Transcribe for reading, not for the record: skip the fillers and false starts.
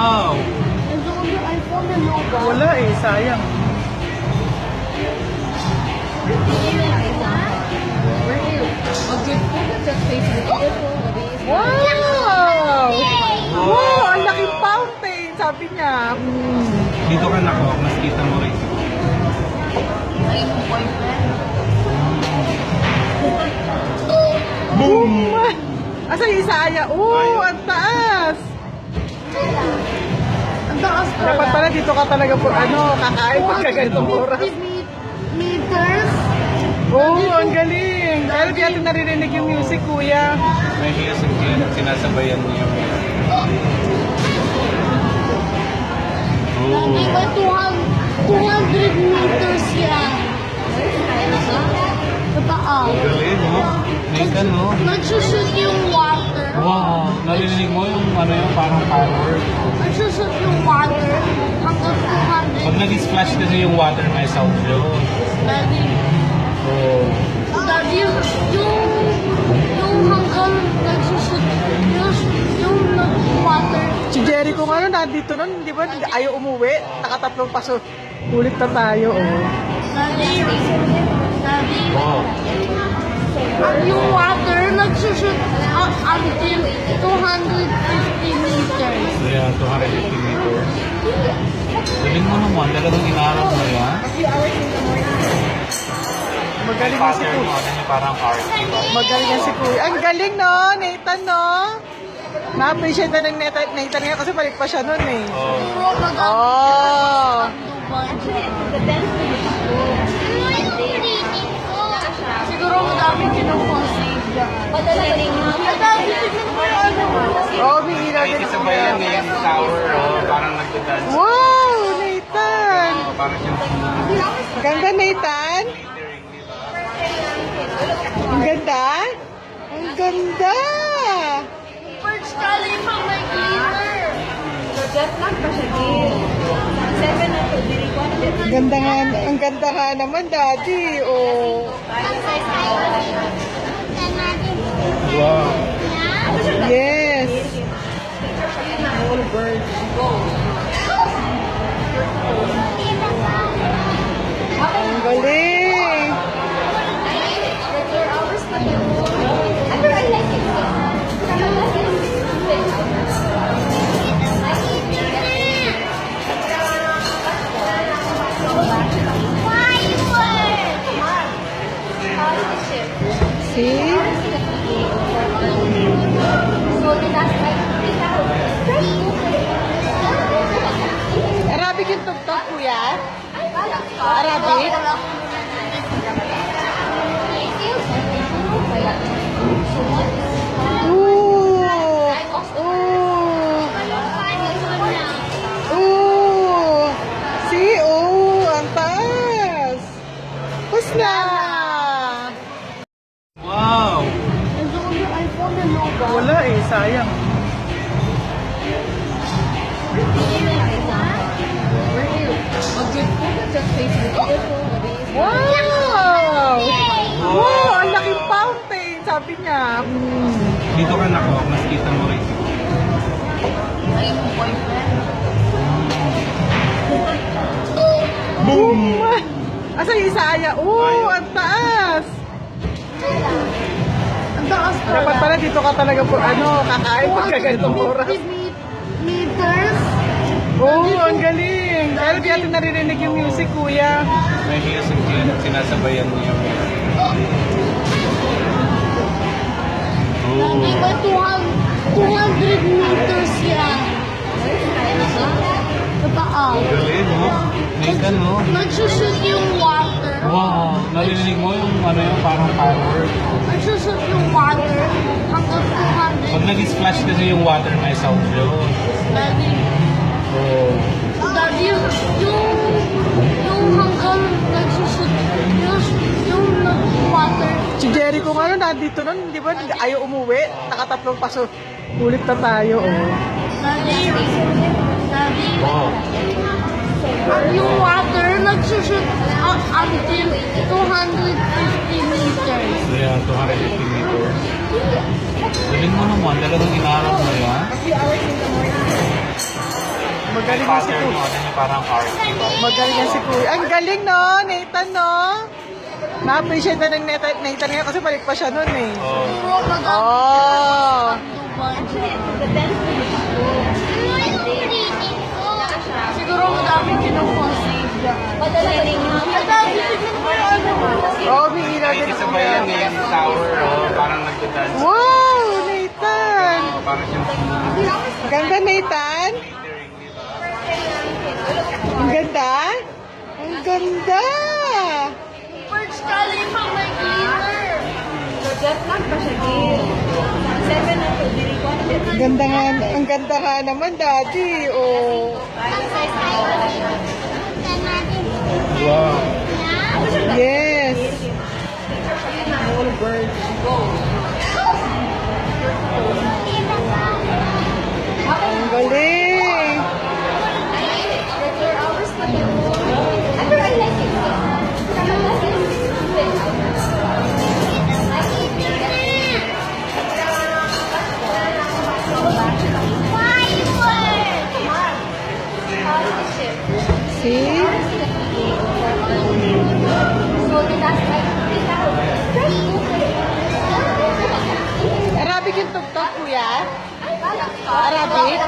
Wow! And on your iPhone and no ba? Wala eh, sayang. Wow! Wow, ang laking fountain, sabi niya. Dito ka nako, mas kita mo rin. Boom! Asa yung Isaya? Ang taas! Ang taas pala. Dapat pala dito ka talaga po, kakain pagka ganitong oras. 250 meters. Ang galing! Pero di natin naririnig yung music, kuya. May music din, sinasabayan niyo. Lagi ba 200 meters yan? Sa taas. Galing, no? Nathan, no? Nagsushoot yung water. Wow! Narinig mo yung parang firework. Nagsushoot yung water hanggang 200. Pag nag-splash kasi yung water, may sound yun. Daddy, Oh. Daddy, yung hanggang nagsushoot, yung water. Si Jericho nga nandito nun, di ba? Ayaw umuwi. Nakatatlong paso. Ulit na tayo, Daddy, Wow! yung water nagsushoot until 250 meters. Yeah, 250 meters. Galing mo naman, talagang inaarap mo yan. Magaling na si Pattern Kuya. mo, parang art. Magaling na si Kuya. Ang galing, no? Nathan, no? Na-appreciate na ng Nathan nga kasi balik pa siya nun, eh. Oh. Siguro madaming kinupost. Padala ka rin yun. Madami, tignan mo yung ano. May ilaw din. Isabayan niya yung tower, parang nagdadance. Wow, Nathan! Parang yung Ganda, Nathan? Ang ganda? Ang ganda! Perch Khalifa may glitter. Ang ganda nga naman, Daddy. Oh. wow. Yes. Ang galing. See? Arabic yung tugtog, kuya? Arabic? Ooh! Ooh! See? Ang taas! Tapos na! Wow! And on your iPhone and no ba? Wala eh, sayang. Wow! Wow, ang laking fountain, sabi niya. Dito ka nako, mas kita mo rin. Boom! Asa yung Isaya? Ang taas! Ang taas pala. Dapat pala dito ka talaga po, kakain pagka ganitong oras. 250 meters. Ang galing. Pero di natin naririnig yung music, kuya. May music din, sinasabayan niyo. Lagi ba 200 meters yan? Sa taas. Galing, no? Nathan, no? Nagsushoot yung water. Wow! Narinig mo yung parang firework. Nagsushoot yung water hanggang 200. Pag nag-splash kasi yung water, may sound yun. Daddy, Oh. Daddy, yung hanggang nagsushoot, yung water. Si Jericho nga nandito nun, di ba? Ayaw umuwi. Nakatatlong paso. Ulit na tayo, Daddy, Wow! yung water nagsushoot until 250 meters. Yeah, 250 meters. Galing mo naman, talagang inaarap mo yan. Magaling yan si pattern Kuya. mo, ano yung parang art, diba? Magaling yan si Kuya. Ang galing no, Nathan no? Na-appreciate na ng Nathan ngayon kasi balik pa siya nun eh. Oh. Siguro magamit Oh. Siguro magamit yun ng concept dyan. Madami, tignan mo yung ano. Oh, may ilaw din. Isa ba yan ngayon sa tower, oh, parang nagdadance. Wow, Nathan! Oh, parang siyang Ganda, Nathan? Ang ganda? Ang ganda! Birds calling from my glitter. Ang ganda nga naman, Daddy. Oh. wow. Yes. Ang galing. See? Arabic yung tugtog, kuya? Arabic?